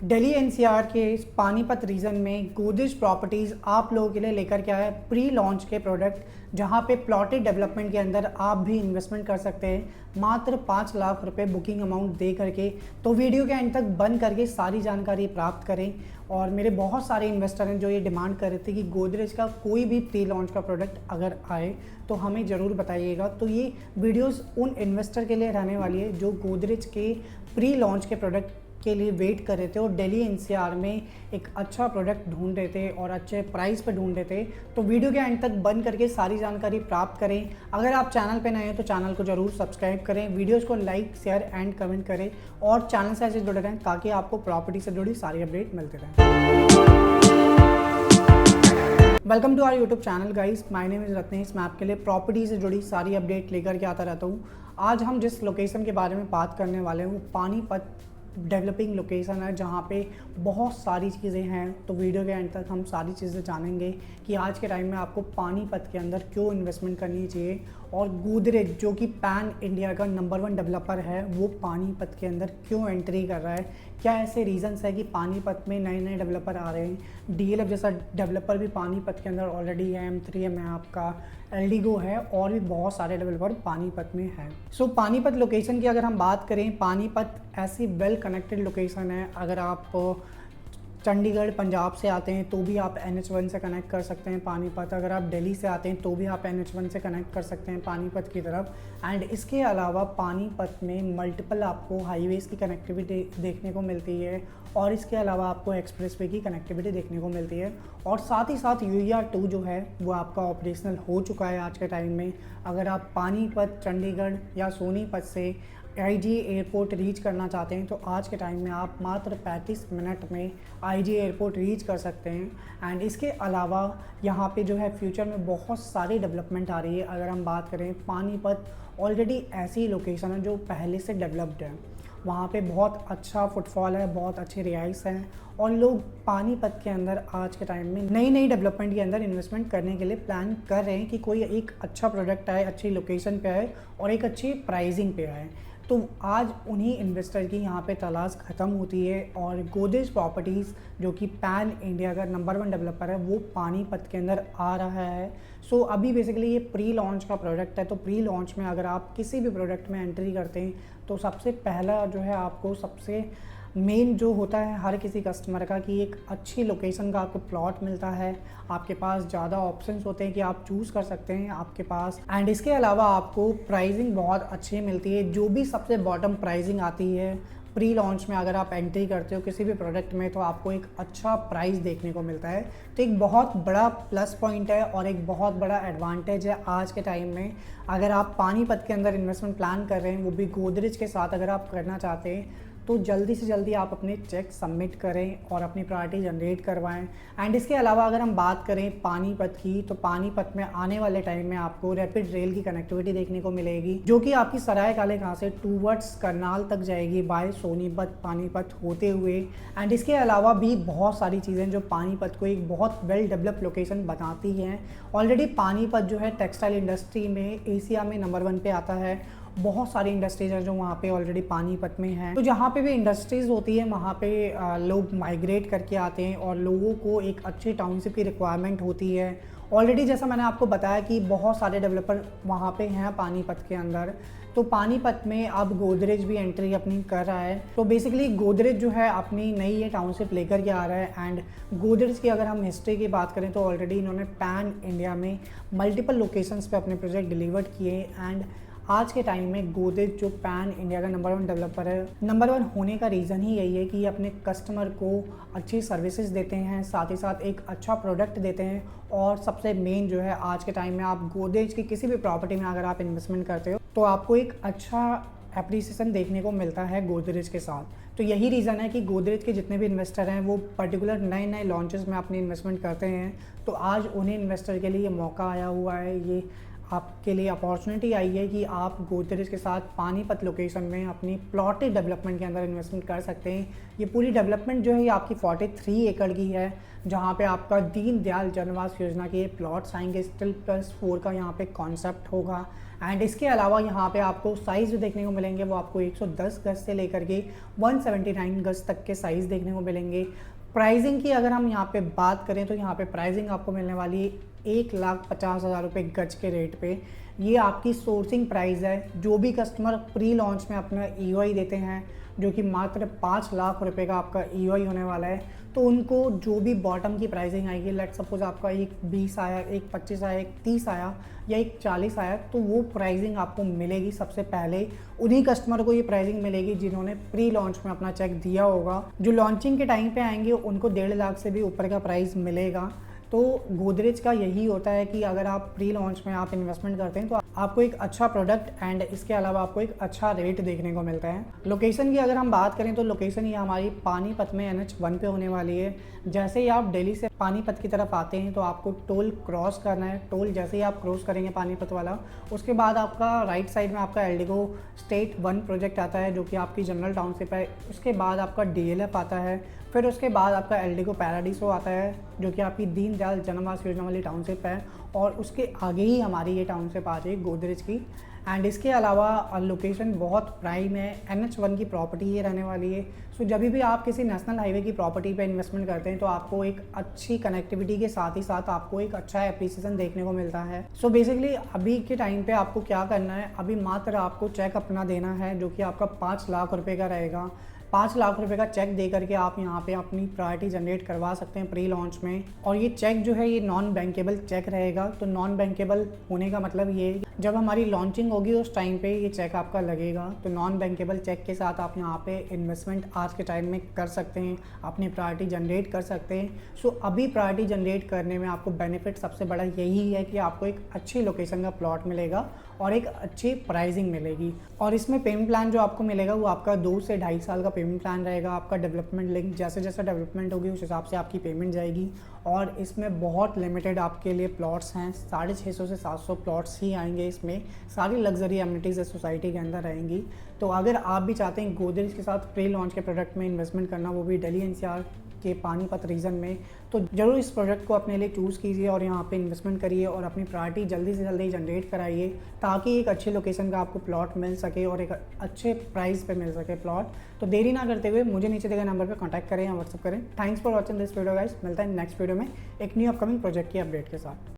Delhi NCR के इस Panipat reason में गोदरेज प्रॉपर्टीज़ आप लोगों के लिए लेकर के आया है प्री लॉन्च के प्रोडक्ट, जहां पे प्लॉटेड डेवलपमेंट के अंदर आप भी इन्वेस्टमेंट कर सकते हैं मात्र 5 लाख रुपए बुकिंग अमाउंट दे करके। तो वीडियो के एंड तक बंद करके सारी जानकारी प्राप्त करें। और मेरे बहुत सारे इन्वेस्टर हैं जो ये डिमांड कर रहे थे कि गोदरेज का कोई भी प्री लॉन्च का प्रोडक्ट अगर आए तो हमें ज़रूर बताइएगा। तो ये वीडियोस उन इन्वेस्टर के लिए रहने वाली है जो गोदरेज के प्री लॉन्च के प्रोडक्ट के लिए वेट कर रहे थे और दिल्ली एनसीआर में एक अच्छा प्रोडक्ट ढूंढ रहे थे और अच्छे प्राइस पे ढूंढ रहे थे। तो वीडियो के एंड तक बंद करके सारी जानकारी प्राप्त करें। अगर आप चैनल पे नए हैं तो चैनल को जरूर सब्सक्राइब करें, वीडियोस को लाइक शेयर एंड कमेंट करें और चैनल से ऐसे जुड़े रहें ताकि आपको प्रॉपर्टी से जुड़ी सारी अपडेट मिलते रहें। Welcome to our YouTube channel guys, my name is Ratnesh. मैं आपके लिए प्रॉपर्टी से जुड़ी सारी अपडेट लेकर के आता रहता हूँ। आज हम जिस लोकेशन के बारे में बात करने वाले हैं वो पानीपत डेवलपिंग लोकेशन है, जहाँ पे बहुत सारी चीज़ें हैं। तो वीडियो के एंड तक हम सारी चीज़ें जानेंगे कि आज के टाइम में आपको पानीपत के अंदर क्यों इन्वेस्टमेंट करनी चाहिए और गोदरेज जो कि पैन इंडिया का नंबर 1 डेवलपर है वो पानीपत के अंदर क्यों एंट्री कर रहा है। क्या ऐसे रीजंस है कि पानीपत में नए नए डेवलपर आ रहे हैं। डीएलएफ जैसा डेवलपर भी पानीपत के अंदर ऑलरेडी है, M3M है आपका, एल्डिगो है और भी बहुत सारे डेवलपर पानीपत में हैं। सो पानीपत लोकेशन की अगर हम बात करें, पानीपत ऐसी वेल कनेक्टेड लोकेशन है। अगर आप चंडीगढ़ पंजाब से आते हैं तो भी आप NH1 से कनेक्ट कर सकते हैं पानीपत। अगर आप दिल्ली से आते हैं तो भी आप NH1 से कनेक्ट कर सकते हैं पानीपत की तरफ। एंड इसके अलावा पानीपत में मल्टीपल आपको हाईवेज़ की कनेक्टिविटी देखने को मिलती है और इसके अलावा आपको एक्सप्रेसवे की कनेक्टिविटी देखने को मिलती है। और साथ ही साथ UER2 जो है वो आपका ऑपरेशनल हो चुका है आज के टाइम में। अगर आप पानीपत, चंडीगढ़ या सोनीपत से IG एयरपोर्ट रीच करना चाहते हैं तो आज के टाइम में आप मात्र 35 मिनट में IG एयरपोर्ट रीच कर सकते हैं। एंड इसके अलावा यहाँ पे जो है फ्यूचर में बहुत सारी डेवलपमेंट आ रही है। अगर हम बात करें, पानीपत ऑलरेडी ऐसी लोकेशन है जो पहले से डेवलप्ड है। वहाँ पे बहुत अच्छा फुटफॉल है, बहुत अच्छे रिहाइश हैं और लोग पानीपत के अंदर आज के टाइम में नई नई डेवलपमेंट के अंदर इन्वेस्टमेंट करने के लिए प्लान कर रहे हैं कि कोई एक अच्छा प्रोडक्ट आए, अच्छी लोकेशन पे आए और एक अच्छी प्राइसिंग पे आए। तो आज उन्हीं इन्वेस्टर की यहाँ पे तलाश ख़त्म होती है और गोदरेज प्रॉपर्टीज़ जो कि पैन इंडिया का नंबर 1 डेवलपर है वो पानीपत के अंदर आ रहा है। सो अभी बेसिकली ये प्री लॉन्च का प्रोडक्ट है। तो प्री लॉन्च में अगर आप किसी भी प्रोडक्ट में एंट्री करते हैं तो सबसे पहला जो है आपको सबसे मेन जो होता है हर किसी कस्टमर का कि एक अच्छी लोकेशन का आपको प्लॉट मिलता है। आपके पास ज़्यादा ऑप्शंस होते हैं कि आप चूज़ कर सकते हैं आपके पास। एंड इसके अलावा आपको प्राइसिंग बहुत अच्छी मिलती है। जो भी सबसे बॉटम प्राइसिंग आती है प्री लॉन्च में, अगर आप एंट्री करते हो किसी भी प्रोडक्ट में तो आपको एक अच्छा प्राइस देखने को मिलता है। तो एक बहुत बड़ा प्लस पॉइंट है और एक बहुत बड़ा एडवांटेज है आज के टाइम में। अगर आप पानीपत के अंदर इन्वेस्टमेंट प्लान कर रहे हैं, वो भी गोदरेज के साथ अगर आप करना चाहते हैं तो जल्दी से जल्दी आप अपने चेक सबमिट करें और अपनी प्रायोरिटी जनरेट करवाएं। एंड इसके अलावा अगर हम बात करें पानीपत की, तो पानीपत में आने वाले टाइम में आपको रैपिड रेल की कनेक्टिविटी देखने को मिलेगी जो कि आपकी सराय काले खां से टूवर्ड्स करनाल तक जाएगी बाय सोनीपत पानीपत होते हुए। एंड इसके अलावा भी बहुत सारी चीज़ें जो पानीपत को एक बहुत वेल डेवलप लोकेशन बनाती हैं। ऑलरेडी पानीपत जो है टेक्सटाइल इंडस्ट्री में एशिया में नंबर 1 पे आता है। बहुत सारी इंडस्ट्रीज हैं जो वहाँ पे ऑलरेडी पानीपत में हैं। तो जहाँ पे भी इंडस्ट्रीज़ होती है वहाँ पे लोग माइग्रेट करके आते हैं और लोगों को एक अच्छी टाउनशिप की रिक्वायरमेंट होती है। ऑलरेडी जैसा मैंने आपको बताया कि बहुत सारे डेवलपर वहाँ पे हैं पानीपत के अंदर। तो पानीपत में अब गोदरेज भी एंट्री अपनी कर रहा है। तो बेसिकली गोदरेज जो है अपनी नई ये टाउनशिप लेकर के आ रहा है। एंड गोदरेज की अगर हम हिस्ट्री की बात करें तो ऑलरेडी इन्होंने पैन इंडिया में मल्टीपल लोकेशंस पे अपने प्रोजेक्ट डिलीवर्ड किए। एंड आज के टाइम में गोदरेज जो पैन इंडिया का नंबर 1 डेवलपर है, नंबर 1 होने का रीज़न ही यही है कि अपने कस्टमर को अच्छी सर्विसेज देते हैं, साथ ही साथ एक अच्छा प्रोडक्ट देते हैं। और सबसे मेन जो है आज के टाइम में आप गोदरेज की किसी भी प्रॉपर्टी में अगर आप इन्वेस्टमेंट करते हो तो आपको एक अच्छा एप्रिसिएशन देखने को मिलता है गोदरेज के साथ। तो यही रीज़न है कि गोदरेज के जितने भी इन्वेस्टर हैं वो पर्टिकुलर नए नए लॉन्चेस में अपनी इन्वेस्टमेंट करते हैं। तो आज उन्हें इन्वेस्टर के लिए मौका आया हुआ है, ये आपके लिए अपॉर्चुनिटी आई है कि आप गोदरेज के साथ पानीपत लोकेशन में अपनी प्लॉटेड डेवलपमेंट के अंदर इन्वेस्टमेंट कर सकते हैं। ये पूरी डेवलपमेंट जो है ये आपकी 43 एकड़ की है, जहाँ पे आपका दीनदयाल जन आवास योजना के प्लॉट्स आएंगे। स्टिल +4 का यहाँ पे कॉन्सेप्ट होगा। एंड इसके अलावा यहाँ पे आपको साइज़ जो देखने को मिलेंगे वो आपको 110 गज से लेकर के 179 गज तक के साइज़ देखने को मिलेंगे। प्राइसिंग की अगर हम यहाँ पे बात करें तो यहाँ पे प्राइसिंग आपको मिलने वाली है 1,50,000 रुपये गज के रेट पे। ये आपकी सोर्सिंग प्राइस है। जो भी कस्टमर प्री लॉन्च में अपना EOI देते हैं, जो कि मात्र 5 लाख रुपए का आपका EOI होने वाला है, तो उनको जो भी बॉटम की प्राइसिंग आएगी, लेट सपोज आपका एक 20 आया, एक 25 आया, एक 30 आया या एक 40 आया, तो वो प्राइसिंग आपको मिलेगी सबसे पहले उन्हीं कस्टमर को ये प्राइसिंग मिलेगी जिन्होंने प्री लॉन्च में अपना चेक दिया होगा। जो लॉन्चिंग के टाइम पे आएंगे उनको 1.5 लाख से भी ऊपर का प्राइस मिलेगा। तो गोदरेज का यही होता है कि अगर आप प्री लॉन्च में आप इन्वेस्टमेंट करते हैं तो आपको एक अच्छा प्रोडक्ट एंड इसके अलावा आपको एक अच्छा रेट देखने को मिलता है। लोकेशन की अगर हम बात करें तो लोकेशन ये हमारी पानीपत में NH1 पे होने वाली है। जैसे ही आप दिल्ली से पानीपत की तरफ आते हैं तो आपको टोल क्रॉस करना है। टोल जैसे ही आप क्रॉस करेंगे पानीपत वाला, उसके बाद आपका राइट साइड में आपका एल्डिगो स्टेट 1 प्रोजेक्ट आता है जो कि आपकी जनरल टाउनशिप है। उसके बाद आपका DLF आता है, फिर उसके बाद आपका एल्डिगो पैराडीसो आता है जो कि आपकी दीनदयाल जन्मवास योजना वाली टाउनशिप है, और उसके आगे ही हमारी ये टाउनशिप आ जाएगी गोदरेज की। एंड इसके अलावा लोकेशन बहुत प्राइम है। NH1 की प्रॉपर्टी ये रहने वाली है। सो जब भी आप किसी नेशनल हाईवे की प्रॉपर्टी पे इन्वेस्टमेंट करते हैं तो आपको एक अच्छी कनेक्टिविटी के साथ ही साथ आपको एक अच्छा एप्रिसिएशन देखने को मिलता है। सो बेसिकली अभी के टाइम पे आपको क्या करना है, अभी मात्र आपको चेक अपना देना है जो कि आपका 5 लाख रुपये का रहेगा। 5 लाख रुपए का चेक दे करके आप यहाँ पे अपनी प्रायोरिटी जनरेट करवा सकते हैं प्री लॉन्च में। और ये चेक जो है ये नॉन बैंकेबल चेक रहेगा। तो नॉन बैंकेबल होने का मतलब ये, जब हमारी लॉन्चिंग होगी उस टाइम पे ये चेक आपका लगेगा। तो नॉन बैंकेबल चेक के साथ आप यहाँ पे इन्वेस्टमेंट आज के टाइम में कर सकते हैं, अपनी प्रायोरिटी जनरेट कर सकते हैं। सो अभी प्रायोरिटी जनरेट करने में आपको बेनिफिट सबसे बड़ा यही है कि आपको एक अच्छी लोकेशन का प्लॉट मिलेगा और एक अच्छी प्राइसिंग मिलेगी। और इसमें पेमेंट प्लान जो आपको मिलेगा वो आपका 2 से 2.5 साल का पेमेंट प्लान रहेगा। आपका डेवलपमेंट लिंक जैसे जैसे डेवलपमेंट होगी उस हिसाब से आपकी पेमेंट जाएगी। और इसमें बहुत लिमिटेड आपके लिए प्लॉट्स हैं, 650 से 700 प्लॉट्स ही आएंगे। इसमें सारी लग्जरी एमिनिटीज़ सोसाइटी के अंदर रहेंगी। तो अगर आप भी चाहते हैं गोदरेज के साथ प्री लॉन्च के प्रोडक्ट में इन्वेस्टमेंट करना, वो भी दिल्ली NCR के पानीपत रीजन में, तो ज़रूर इस प्रोजेक्ट को अपने लिए चूज़ कीजिए और यहाँ पे इन्वेस्टमेंट करिए और अपनी प्रायोरिटी जल्दी से जल्दी जनरेट कराइए ताकि एक अच्छी लोकेशन का आपको प्लॉट मिल सके और एक अच्छे प्राइस पे मिल सके प्लॉट। तो देरी ना करते हुए मुझे नीचे दिए गए नंबर पे कांटेक्ट करें या व्हाट्सअप करें। Thanks for watching this video guys. मिलता है नेक्स्ट वीडियो में एक न्यू अपकमिंग प्रोजेक्ट की अपडेट के साथ।